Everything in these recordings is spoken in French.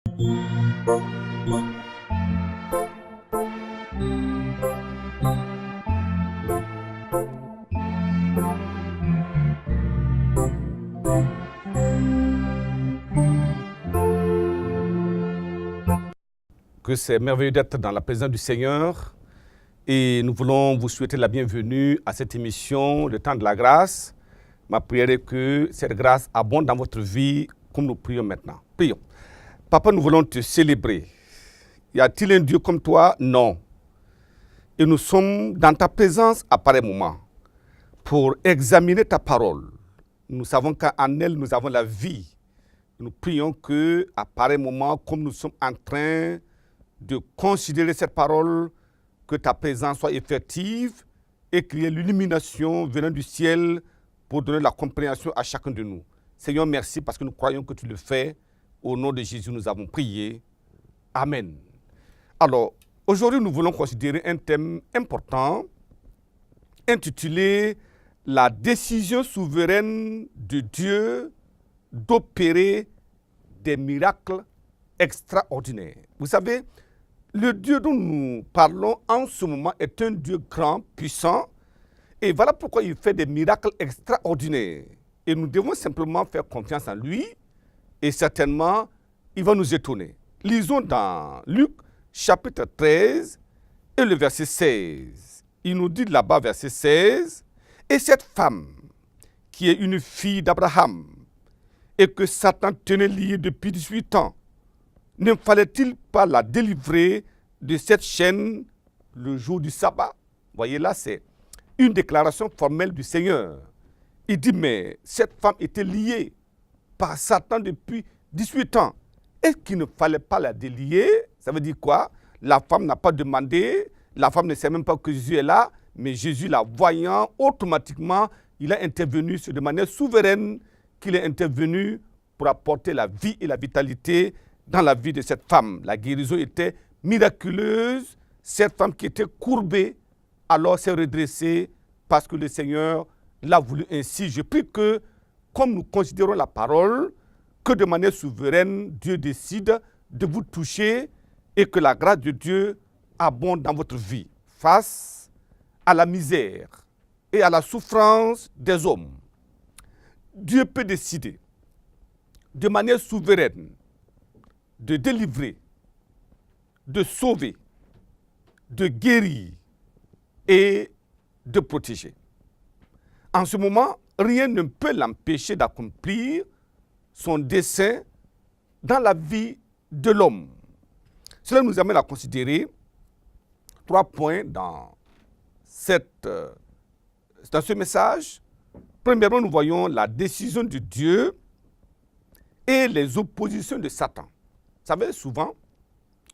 Que c'est merveilleux d'être dans la présence du Seigneur et nous voulons vous souhaiter la bienvenue à cette émission, le temps de la grâce. Ma prière est que cette grâce abonde dans votre vie comme nous prions maintenant. Prions. Papa, nous voulons te célébrer. Y a-t-il un Dieu comme toi? Non. Et nous sommes dans ta présence à pareil moment pour examiner ta parole. Nous savons qu'en elle, nous avons la vie. Nous prions qu'à pareil moment, comme nous sommes en train de considérer cette parole, que ta présence soit effective et qu'il y ait l'illumination venant du ciel pour donner la compréhension à chacun de nous. Seigneur, merci parce que nous croyons que tu le fais. Au nom de Jésus, nous avons prié. Amen. Alors, aujourd'hui, nous voulons considérer un thème important intitulé « La décision souveraine de Dieu d'opérer des miracles extraordinaires ». Vous savez, le Dieu dont nous parlons en ce moment est un Dieu grand, puissant, et voilà pourquoi il fait des miracles extraordinaires. Et nous devons simplement faire confiance en lui, et certainement, il va nous étonner. Lisons dans Luc, chapitre 13, et le verset 16. Il nous dit là-bas, verset 16, « Et cette femme, qui est une fille d'Abraham, et que Satan tenait liée depuis 18 ans, ne fallait-il pas la délivrer de cette chaîne le jour du sabbat ?» Voyez là, c'est une déclaration formelle du Seigneur. Il dit, mais cette femme était liée par Satan depuis 18 ans. Est-ce qu'il ne fallait pas la délier? Ça veut dire quoi? La femme n'a pas demandé, la femme ne sait même pas que Jésus est là, mais Jésus, la voyant, automatiquement, il a intervenu de manière souveraine, qu'il est intervenu pour apporter la vie et la vitalité dans la vie de cette femme. La guérison était miraculeuse. Cette femme qui était courbée, alors s'est redressée parce que le Seigneur l'a voulu ainsi. Je prie que, comme nous considérons la parole, que de manière souveraine, Dieu décide de vous toucher et que la grâce de Dieu abonde dans votre vie face à la misère et à la souffrance des hommes. Dieu peut décider de manière souveraine de délivrer, de sauver, de guérir et de protéger. En ce moment, rien ne peut l'empêcher d'accomplir son dessein dans la vie de l'homme. Cela nous amène à considérer 3 points dans ce message. Premièrement, nous voyons la décision de Dieu et les oppositions de Satan. Vous savez, souvent,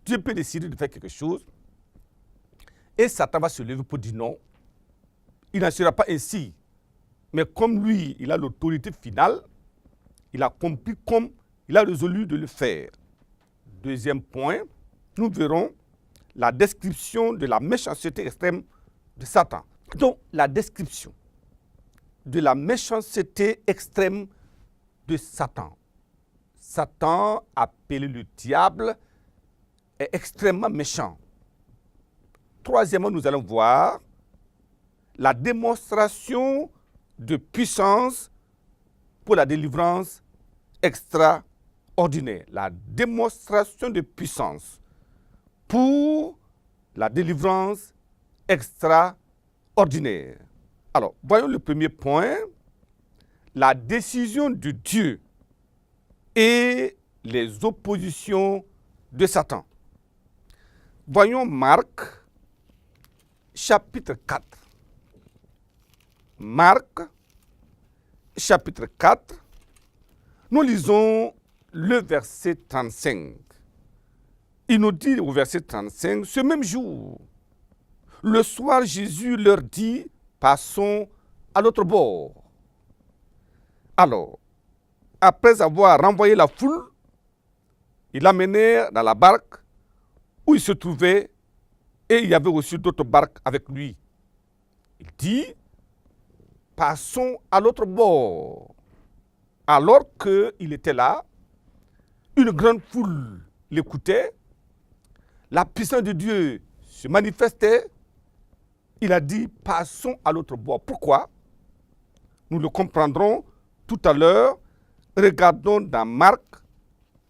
Dieu peut décider de faire quelque chose et Satan va se lever pour dire non. Il n'en sera pas ainsi. Mais comme lui, il a l'autorité finale, il a compris comme il a résolu de le faire. Deuxième point, nous verrons la description de la méchanceté extrême de Satan. Donc, la description de la méchanceté extrême de Satan. Satan, appelé le diable, est extrêmement méchant. Troisièmement, nous allons voir la démonstration de puissance pour la délivrance extraordinaire. La démonstration de puissance pour la délivrance extraordinaire. Alors, voyons le premier point, la décision de Dieu et les oppositions de Satan. Voyons Marc, chapitre 4. Marc, chapitre 4, nous lisons le verset 35. Il nous dit au verset 35, « Ce même jour, le soir, Jésus leur dit, passons à l'autre bord. » Alors, après avoir renvoyé la foule, ils l'amenèrent dans la barque où il se trouvait et il y avait aussi d'autres barques avec lui. Il dit, passons à l'autre bord. Alors qu'il était là, une grande foule l'écoutait, la puissance de Dieu se manifestait. Il a dit, passons à l'autre bord. Pourquoi? Nous le comprendrons tout à l'heure. Regardons dans Marc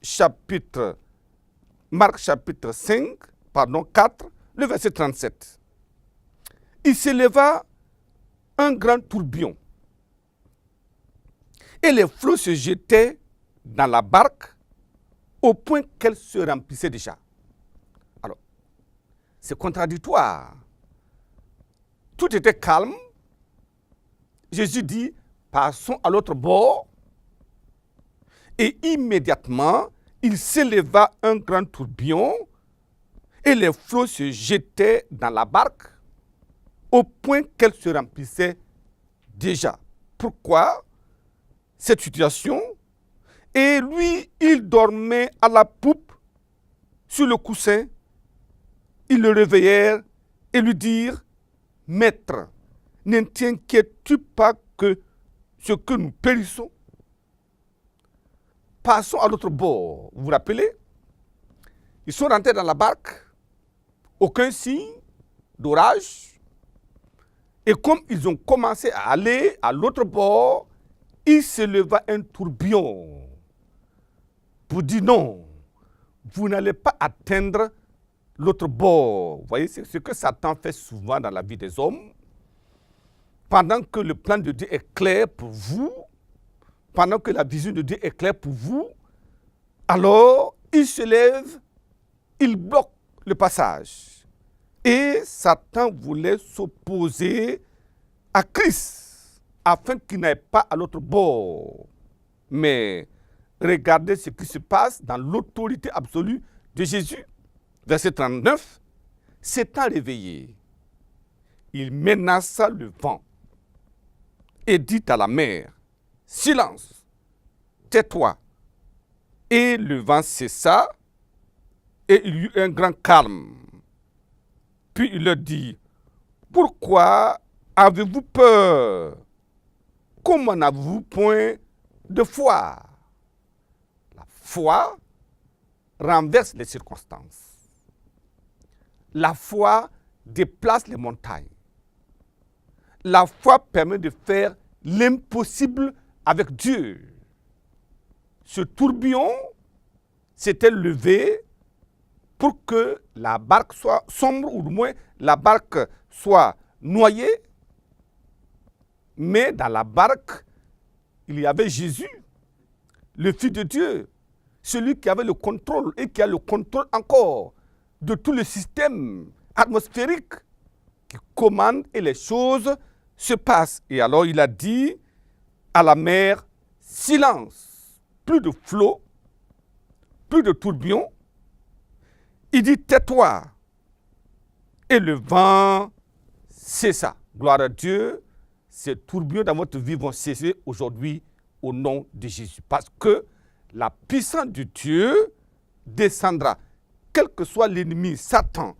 chapitre 4, le verset 37. Il s'éleva un grand tourbillon et les flots se jetaient dans la barque au point qu'elle se remplissait déjà. Alors, c'est contradictoire. Tout était calme. Jésus dit, passons à l'autre bord. Et immédiatement, il s'éleva un grand tourbillon et les flots se jetaient dans la barque au point qu'elle se remplissait déjà. Pourquoi cette situation? Et lui, il dormait à la poupe sur le coussin. Ils le réveillèrent et lui dirent, « Maître, ne t'inquiètes-tu pas que ce que nous périssons? Passons à l'autre bord. » Vous vous rappelez? Ils sont rentrés dans la barque, aucun signe d'orage. Et comme ils ont commencé à aller à l'autre bord, il se leva un tourbillon pour dire non, vous n'allez pas atteindre l'autre bord. Vous voyez, c'est ce que Satan fait souvent dans la vie des hommes. Pendant que le plan de Dieu est clair pour vous, pendant que la vision de Dieu est claire pour vous, alors il se lève, il bloque le passage. Et Satan voulait s'opposer à Christ afin qu'il n'aille pas à l'autre bord. Mais regardez ce qui se passe dans l'autorité absolue de Jésus. Verset 39, s'étant réveillé, il menaça le vent et dit à la mer, « Silence, tais-toi. » Et le vent cessa et il y eut un grand calme. Puis il leur dit, « Pourquoi avez-vous peur? Comment n'avez-vous point de foi? » La foi renverse les circonstances. La foi déplace les montagnes. La foi permet de faire l'impossible avec Dieu. Ce tourbillon s'était levé pour que la barque soit sombre, ou du moins la barque soit noyée. Mais dans la barque, il y avait Jésus, le Fils de Dieu, celui qui avait le contrôle et qui a le contrôle encore de tout le système atmosphérique qui commande et les choses se passent. Et alors il a dit à la mer, silence, plus de flot, plus de tourbillon. Il dit, tais-toi. Et le vent cessa. Gloire à Dieu, ces tourbillons dans votre vie vont cesser aujourd'hui au nom de Jésus. Parce que la puissance de Dieu descendra. Quel que soit l'ennemi, Satan,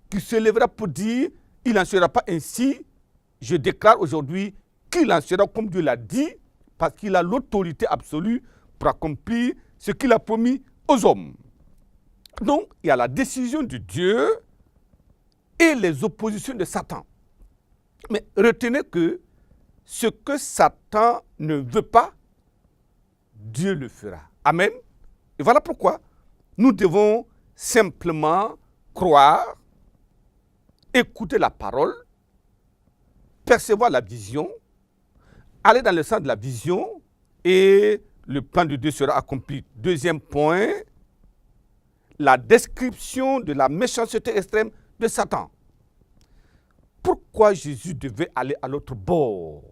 qui se lèvera pour dire, il n'en sera pas ainsi, je déclare aujourd'hui qu'il en sera comme Dieu l'a dit, parce qu'il a l'autorité absolue pour accomplir ce qu'il a promis aux hommes. Donc, il y a la décision de Dieu et les oppositions de Satan. Mais retenez que ce que Satan ne veut pas, Dieu le fera. Amen. Et voilà pourquoi nous devons simplement croire, écouter la parole, percevoir la vision, aller dans le sens de la vision et le plan de Dieu sera accompli. Deuxième point, la description de la méchanceté extrême de Satan. Pourquoi Jésus devait aller à l'autre bord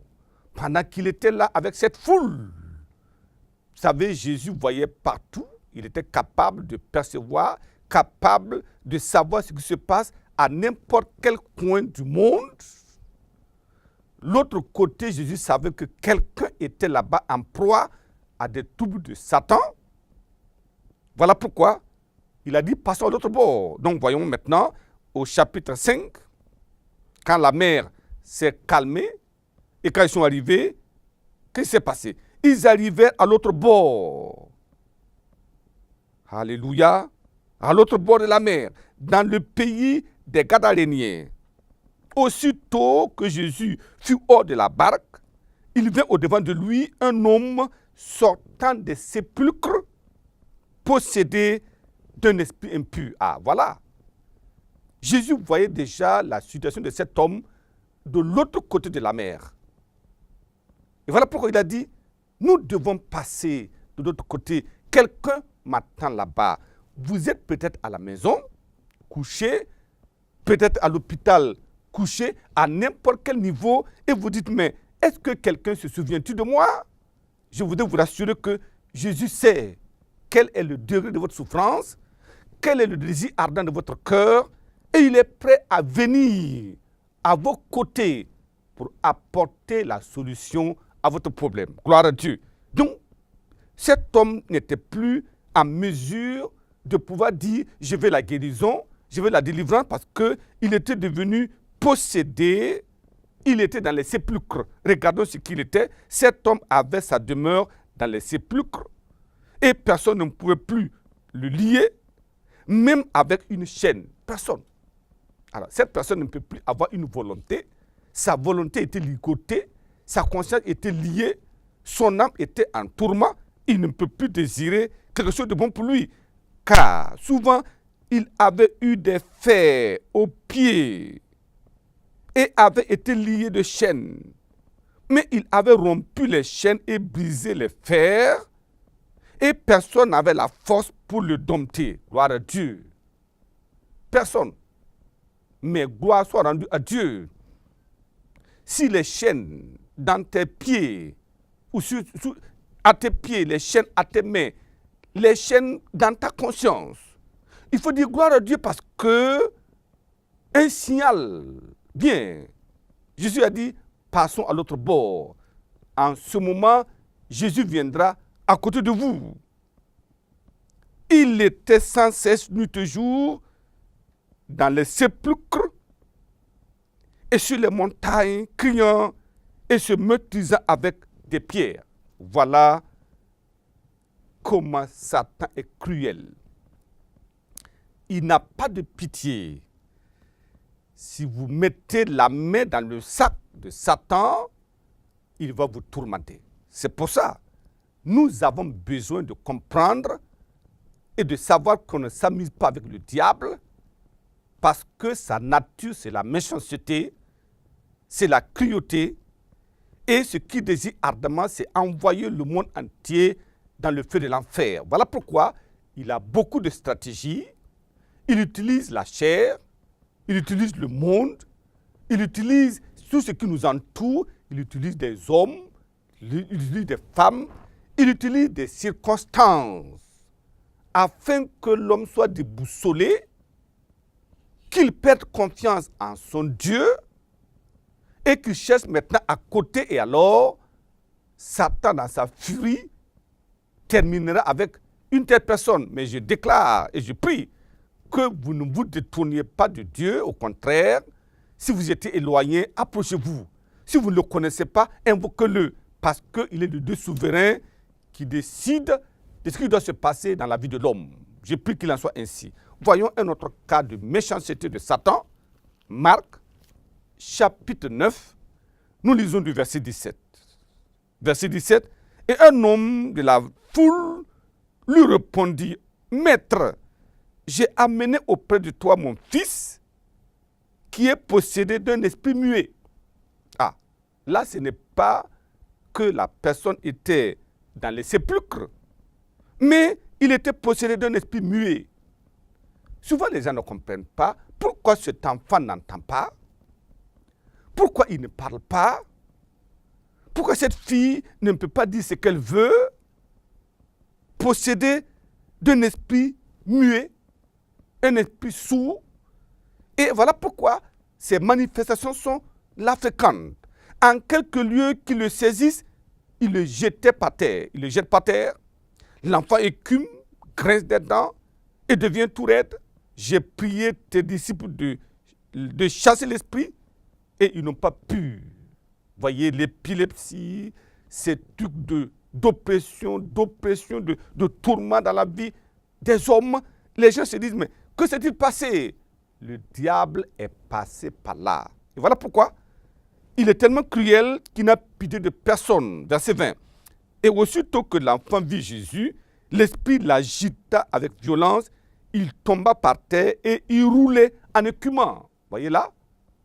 pendant qu'il était là avec cette foule? Vous savez, Jésus voyait partout, il était capable de percevoir, capable de savoir ce qui se passe à n'importe quel coin du monde. L'autre côté, Jésus savait que quelqu'un était là-bas en proie à des troubles de Satan. Voilà pourquoi il a dit, passons à l'autre bord. Donc voyons maintenant au chapitre 5, quand la mer s'est calmée et quand ils sont arrivés, qu'est-ce qui s'est passé? Ils arrivèrent à l'autre bord. Alléluia. à l'autre bord de la mer, dans le pays des Gadaréniens. Aussitôt que Jésus fut hors de la barque, il vint au-devant de lui un homme sortant des sépulcres, possédé d'un esprit impur. Ah, voilà. Jésus voyait déjà la situation de cet homme de l'autre côté de la mer. Et voilà pourquoi il a dit, nous devons passer de l'autre côté. Quelqu'un m'attend là-bas. Vous êtes peut-être à la maison, couché, peut-être à l'hôpital, couché, à n'importe quel niveau, et vous dites, mais est-ce que quelqu'un se souvient-il de moi? Je voudrais vous rassurer que Jésus sait quel est le degré de votre souffrance, quel est le désir ardent de votre cœur, et il est prêt à venir à vos côtés pour apporter la solution à votre problème. Gloire à Dieu. Donc, cet homme n'était plus en mesure de pouvoir dire, je veux la guérison, je veux la délivrance, parce qu'il était devenu possédé, il était dans les sépulcres. Regardons ce qu'il était. Cet homme avait sa demeure dans les sépulcres et personne ne pouvait plus le lier, même avec une chaîne. Personne. Alors, cette personne ne peut plus avoir une volonté. Sa volonté était ligotée, sa conscience était liée, son âme était en tourment. Il ne peut plus désirer quelque chose de bon pour lui. Car souvent, il avait eu des fers aux pieds et avait été lié de chaînes. Mais il avait rompu les chaînes et brisé les fers, et personne n'avait la force pour le dompter. Gloire à Dieu. Personne. Mais gloire soit rendue à Dieu. Si les chaînes dans tes pieds, ou à tes pieds, les chaînes à tes mains, les chaînes dans ta conscience, il faut dire gloire à Dieu parce que un signal, bien, Jésus a dit, passons à l'autre bord. En ce moment, Jésus viendra à côté de vous. Il était sans cesse nuit et jour dans les sépulcres et sur les montagnes, criant et se meurtrisant avec des pierres. Voilà comment Satan est cruel. Il n'a pas de pitié. Si vous mettez la main dans le sac de Satan, il va vous tourmenter. C'est pour ça, nous avons besoin de comprendre et de savoir qu'on ne s'amuse pas avec le diable, parce que sa nature, c'est la méchanceté, c'est la cruauté, et ce qu'il désire ardemment, c'est envoyer le monde entier dans le feu de l'enfer. Voilà pourquoi il a beaucoup de stratégies. Il utilise la chair, il utilise le monde, il utilise tout ce qui nous entoure, il utilise des hommes, il utilise des femmes, il utilise des circonstances afin que l'homme soit déboussolé, qu'il perde confiance en son Dieu et qu'il cherche maintenant à côté. Et alors, Satan, dans sa furie, terminera avec une telle personne. Mais je déclare et je prie que vous ne vous détourniez pas de Dieu. Au contraire, si vous étiez éloigné, approchez-vous. Si vous ne le connaissez pas, invoquez-le. Parce qu'il est le Dieu souverain qui décide de ce qui doit se passer dans la vie de l'homme. Je prie qu'il en soit ainsi. Voyons un autre cas de méchanceté de Satan. Marc, chapitre 9, nous lisons du verset 17. Verset 17. Et un homme de la foule lui répondit, « Maître, j'ai amené auprès de toi mon fils qui est possédé d'un esprit muet. » Ah, là ce n'est pas que la personne était dans les sépulcres, mais il était possédé d'un esprit muet. Souvent les gens ne comprennent pas pourquoi cet enfant n'entend pas, pourquoi il ne parle pas, pourquoi cette fille ne peut pas dire ce qu'elle veut, possédée d'un esprit muet, un esprit sourd. Et voilà pourquoi ces manifestations sont là fréquentes. En quelques lieux qui le saisissent, il le jetait par terre. Il le jette par terre. L'enfant écume, grince des dents et devient tout raide. J'ai prié tes disciples de chasser l'esprit et ils n'ont pas pu. Voyez, l'épilepsie, ces trucs d'oppression, de tourment dans la vie des hommes, les gens se disent, mais que s'est-il passé? Le diable est passé par là. Et voilà pourquoi il est tellement cruel qu'il n'a pitié de personne. Verset 20. Et aussitôt que l'enfant vit Jésus, l'esprit l'agita avec violence, il tomba par terre et il roulait en écumant. Voyez là,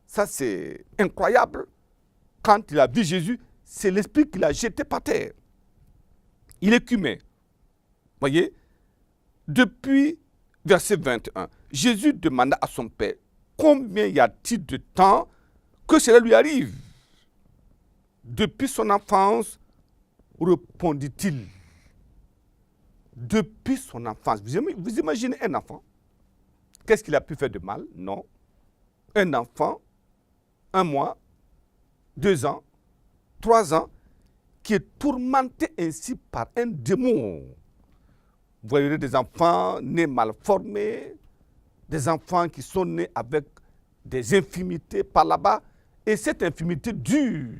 ça c'est incroyable. Quand il a vu Jésus, c'est l'esprit qui l'a jeté par terre. Il écumait. Voyez, depuis verset 21, Jésus demanda à son Père, combien y a-t-il de temps que cela lui arrive? Depuis son enfance, répondit-il. Depuis son enfance. Vous imaginez un enfant? Qu'est-ce qu'il a pu faire de mal? Non. Un enfant, 1 mois, 2 ans, 3 ans, qui est tourmenté ainsi par un démon. Vous voyez des enfants nés mal formés, des enfants qui sont nés avec des infirmités par là-bas, et cette infirmité dure.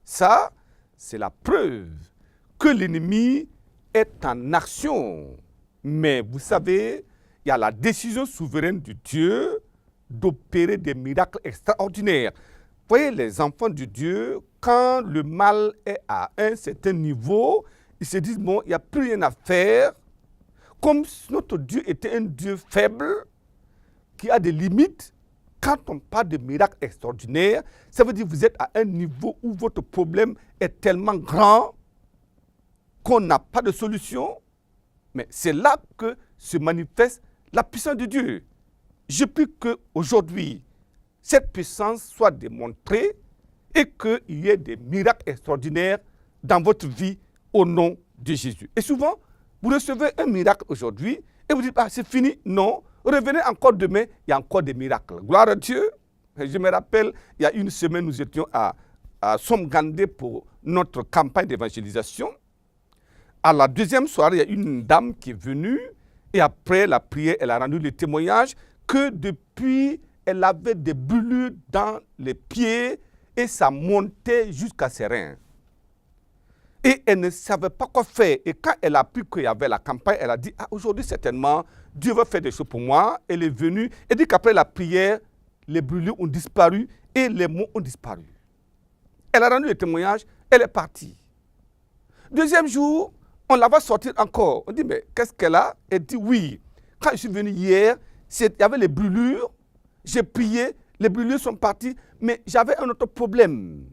Ça, c'est la preuve que l'ennemi est en action. Mais vous savez, il y a la décision souveraine de Dieu d'opérer des miracles extraordinaires. Vous voyez, les enfants de Dieu, quand le mal est à un certain niveau, ils se disent, bon, il n'y a plus rien à faire. Comme si notre Dieu était un Dieu faible, qui a des limites, quand on parle de miracles extraordinaires, ça veut dire que vous êtes à un niveau où votre problème est tellement grand qu'on n'a pas de solution. Mais c'est là que se manifeste la puissance de Dieu. Je prie qu'aujourd'hui, cette puissance soit démontrée et qu'il y ait des miracles extraordinaires dans votre vie au nom de Jésus. Et souvent, vous recevez un miracle aujourd'hui et vous dites, ah, c'est fini. Non, revenez encore demain, il y a encore des miracles. Gloire à Dieu. Je me rappelle, il y a une semaine, nous étions à Somgandé pour notre campagne d'évangélisation. À la deuxième soirée, il y a une dame qui est venue et après la prière, elle a rendu le témoignage que depuis, elle avait des brûlures dans les pieds et ça montait jusqu'à ses reins. Et elle ne savait pas quoi faire. Et quand elle a appris qu'il y avait la campagne, elle a dit, ah, aujourd'hui certainement, Dieu va faire des choses pour moi. Elle est venue et dit qu'après la prière, les brûlures ont disparu et les maux ont disparu. Elle a rendu le témoignage, elle est partie. Deuxième jour, on la va sortir encore. On dit, mais qu'est-ce qu'elle a? Elle dit, oui. Quand je suis venu hier, il y avait les brûlures, j'ai prié, les brûlures sont parties, mais j'avais un autre problème.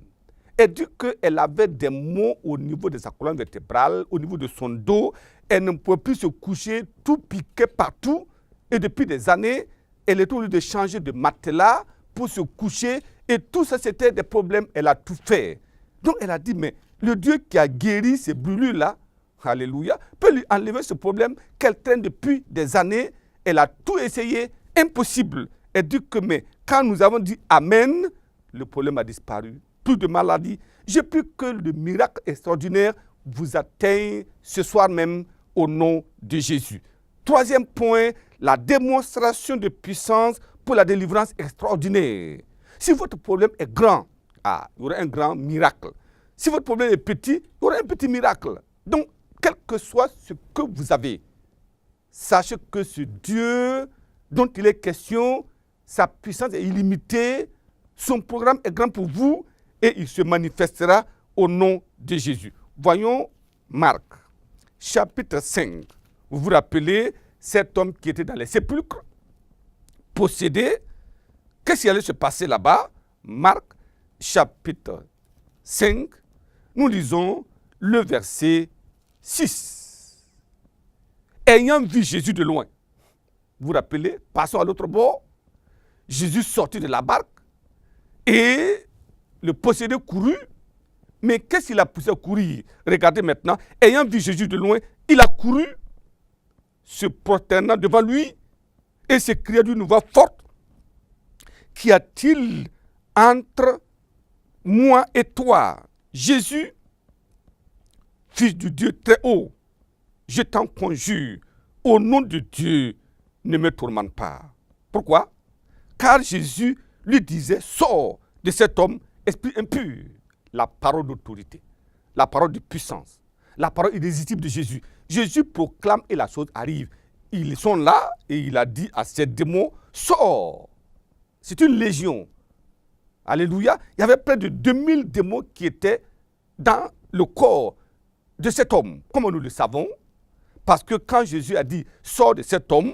Elle dit qu'elle avait des maux au niveau de sa colonne vertébrale, au niveau de son dos. Elle ne pouvait plus se coucher, tout piquait partout. Et depuis des années, elle est obligée de changer de matelas pour se coucher. Et tout ça, c'était des problèmes. Elle a tout fait. Donc, elle a dit, mais le Dieu qui a guéri ces brûlures-là, alléluia, peut lui enlever ce problème qu'elle traîne depuis des années. Elle a tout essayé, impossible. Elle dit que, mais quand nous avons dit Amen, le problème a disparu. Plus de maladie. J'ai pris que le miracle extraordinaire vous atteigne ce soir même au nom de Jésus. Troisième point, la démonstration de puissance pour la délivrance extraordinaire. Si votre problème est grand, il y aura un grand miracle. Si votre problème est petit, il y aura un petit miracle. Donc, quel que soit ce que vous avez, sachez que ce Dieu dont il est question, sa puissance est illimitée, son programme est grand pour vous, et il se manifestera au nom de Jésus. Voyons Marc, chapitre 5. Vous vous rappelez, cet homme qui était dans les sépulcres, possédé. Qu'est-ce qui allait se passer là-bas? Marc, chapitre 5. Nous lisons le verset 6. Ayant vu Jésus de loin, vous vous rappelez, passons à l'autre bord, Jésus sortit de la barque et le possédé courut, mais qu'est-ce qu'il a poussé à courir? Regardez maintenant, ayant vu Jésus de loin, il a couru, se prosternant devant lui, et s'écria d'une voix forte, qu'y a-t-il entre moi et toi, Jésus, fils du Dieu très haut? Je t'en conjure, au nom de Dieu, ne me tourmente pas. Pourquoi? Car Jésus lui disait, sors de cet homme, esprit impur. La parole d'autorité, la parole de puissance, la parole irrésistible de Jésus. Jésus proclame et la chose arrive. ils sont là et il a dit à ces démons, sors. C'est une légion. Alléluia. Il y avait près de 2000 démons qui étaient dans le corps de cet homme. Comment nous le savons? Parce que quand Jésus a dit, sors de cet homme,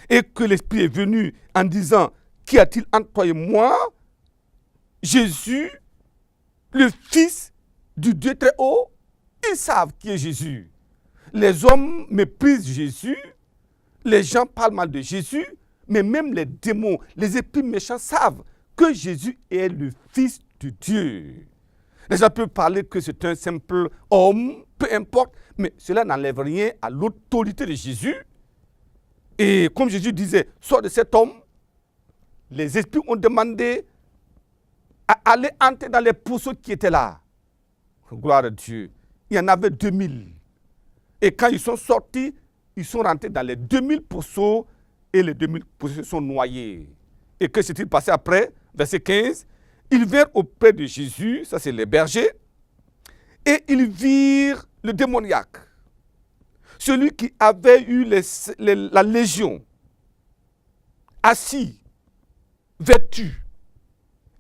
et que l'Esprit est venu en disant, qu'y a-t-il entre toi et moi? Jésus, le Fils du Dieu très haut, ils savent qui est Jésus. Les hommes méprisent Jésus, les gens parlent mal de Jésus, mais même les démons, les esprits méchants savent que Jésus est le Fils de Dieu. Les gens peuvent parler que c'est un simple homme, peu importe, mais cela n'enlève rien à l'autorité de Jésus. Et comme Jésus disait, sors de cet homme, les esprits ont demandé à aller entrer dans les pourceaux qui étaient là. Gloire à Dieu. Il y en avait 2000. Et quand ils sont sortis, ils sont rentrés dans les 2000 pourceaux et les 2000 pourceaux se sont noyés. Et que s'est-il passé après? Verset 15. Ils vinrent auprès de Jésus, ça c'est les bergers, et ils virent le démoniaque, celui qui avait eu la légion, assis, vêtu,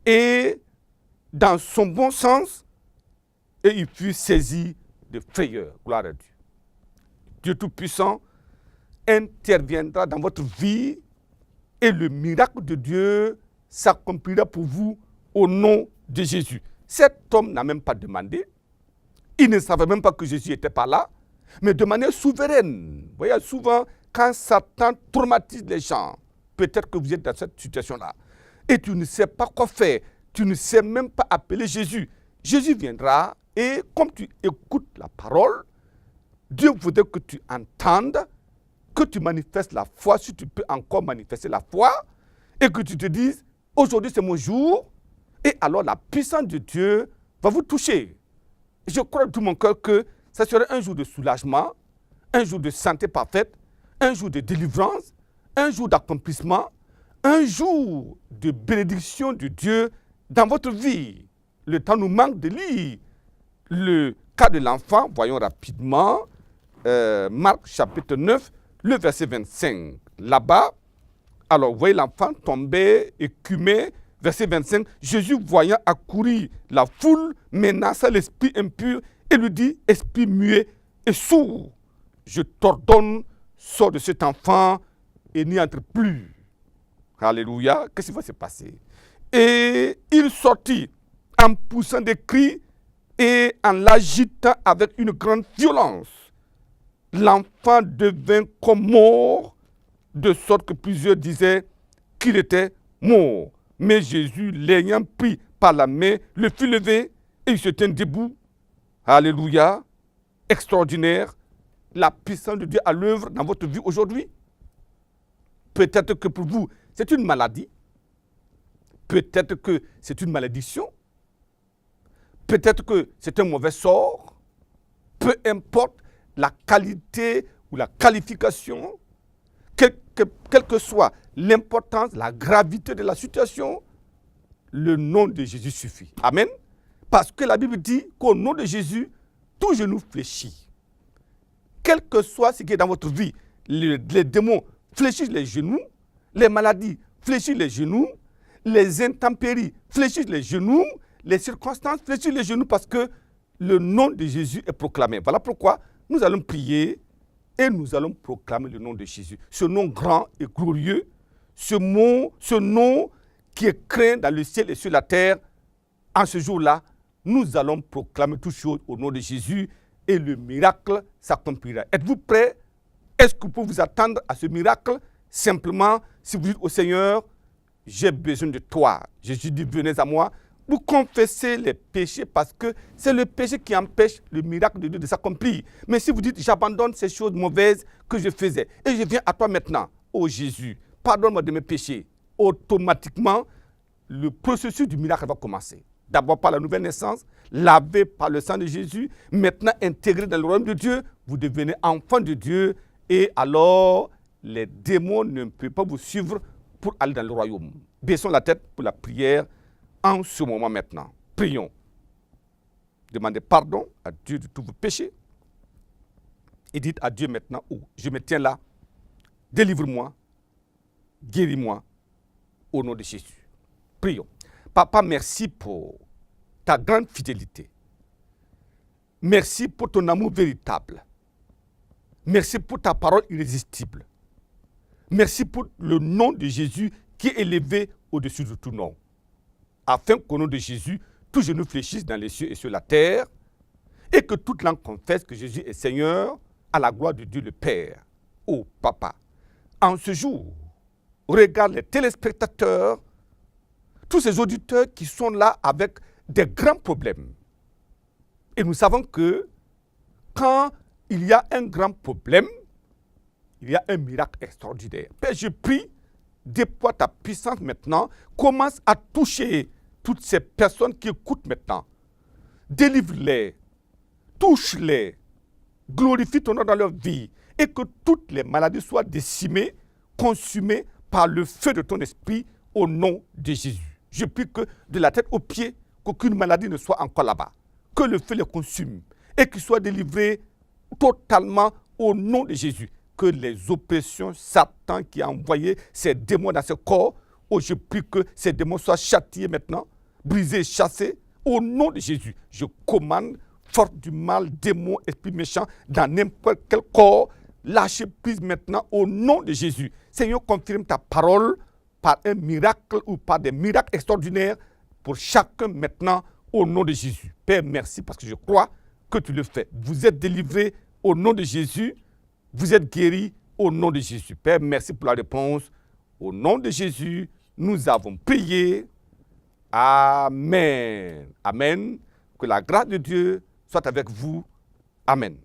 et dans son bon sens, et il fut saisi de frayeur. Gloire à Dieu. Dieu Tout-Puissant interviendra dans votre vie et le miracle de Dieu s'accomplira pour vous au nom de Jésus. Cet homme n'a même pas demandé. Il ne savait même pas que Jésus n'était pas là, mais de manière souveraine. Vous voyez, souvent, quand Satan traumatise les gens, peut-être que vous êtes dans cette situation-là, et tu ne sais pas quoi faire, tu ne sais même pas appeler Jésus. Jésus viendra, et comme tu écoutes la parole, Dieu voudrait que tu entendes, que tu manifestes la foi, si tu peux encore manifester la foi, et que tu te dises, aujourd'hui c'est mon jour, et alors la puissance de Dieu va vous toucher. Je crois de tout mon cœur que ça serait un jour de soulagement, un jour de santé parfaite, un jour de délivrance, un jour d'accomplissement, un jour de bénédiction de Dieu dans votre vie. Le temps nous manque de lire le cas de l'enfant. Voyons rapidement Marc chapitre 9, le verset 25. Là-bas, alors vous voyez l'enfant tomber, écumé. Verset 25, Jésus voyant accourir la foule, menaça l'esprit impur et lui dit, esprit muet et sourd, je t'ordonne, sors de cet enfant et n'y entre plus. Alléluia, qu'est-ce qui va se passer? Et il sortit en poussant des cris et en l'agitant avec une grande violence. L'enfant devint comme mort, de sorte que plusieurs disaient qu'il était mort. Mais Jésus, l'ayant pris par la main, le fit lever et il se tint debout. Alléluia. Extraordinaire. La puissance de Dieu à l'œuvre dans votre vie aujourd'hui. Peut-être que pour vous, c'est une maladie. Peut-être que c'est une malédiction. Peut-être que c'est un mauvais sort. Peu importe la qualité ou la qualification, quelle que soit l'importance, la gravité de la situation, le nom de Jésus suffit. Amen. Parce que la Bible dit qu'au nom de Jésus, tout genou fléchit. Quel que soit ce qui est dans votre vie, les démons fléchissent les genoux, les maladies fléchissent les genoux, les intempéries fléchissent les genoux, les circonstances fléchissent les genoux parce que le nom de Jésus est proclamé. Voilà pourquoi nous allons prier et nous allons proclamer le nom de Jésus. Ce nom grand et glorieux, ce nom qui est craint dans le ciel et sur la terre, en ce jour-là, nous allons proclamer toutes choses au nom de Jésus et le miracle s'accomplira. Êtes-vous prêts? Est-ce que vous pouvez vous attendre à ce miracle? Simplement, si vous dites au Seigneur, j'ai besoin de toi. Jésus dit, venez à moi. Vous confessez les péchés parce que c'est le péché qui empêche le miracle de Dieu de s'accomplir. Mais si vous dites, j'abandonne ces choses mauvaises que je faisais et je viens à toi maintenant, ô Jésus, pardonne-moi de mes péchés, automatiquement, le processus du miracle va commencer. D'abord par la nouvelle naissance, lavé par le sang de Jésus, maintenant intégré dans le royaume de Dieu, vous devenez enfant de Dieu et alors les démons ne peuvent pas vous suivre pour aller dans le royaume. Baissons la tête pour la prière. En ce moment maintenant, prions. Demandez pardon à Dieu de tous vos péchés. Et dites à Dieu maintenant, oh, je me tiens là Délivre-moi, guéris-moi, au nom de Jésus. Prions. Papa, merci pour ta grande fidélité. Merci pour ton amour véritable. Merci pour ta parole irrésistible. Merci pour le nom de Jésus qui est élevé au-dessus de tout nom. Afin qu'au nom de Jésus, tout genou fléchisse dans les cieux et sur la terre, et que toute langue confesse que Jésus est Seigneur, à la gloire de Dieu le Père. Oh Papa, en ce jour, regarde les téléspectateurs, tous ces auditeurs qui sont là avec des grands problèmes. Et nous savons que quand il y a un grand problème, il y a un miracle extraordinaire. Père, je prie, déploie ta puissance maintenant, commence à toucher toutes ces personnes qui écoutent maintenant. Délivre-les, touche-les, glorifie ton nom dans leur vie et que toutes les maladies soient décimées, consumées par le feu de ton esprit au nom de Jésus. Je prie que de la tête aux pieds, qu'aucune maladie ne soit encore là-bas, que le feu les consume et qu'ils soient délivrés totalement au nom de Jésus. Que les oppressions, Satan qui a envoyé ces démons dans ce corps, oh, je prie que ces démons soient châtiés maintenant, brisés, chassés, au nom de Jésus. Je commande, force du mal, démons, esprits méchants, dans n'importe quel corps, lâchez prise maintenant au nom de Jésus. Seigneur, confirme ta parole par un miracle ou par des miracles extraordinaires pour chacun maintenant au nom de Jésus. Père, merci parce que je crois que tu le fais. Vous êtes délivrés au nom de Jésus. Vous êtes guéris au nom de Jésus. Père, merci pour la réponse. Au nom de Jésus, nous avons prié. Amen. Amen. Que la grâce de Dieu soit avec vous. Amen.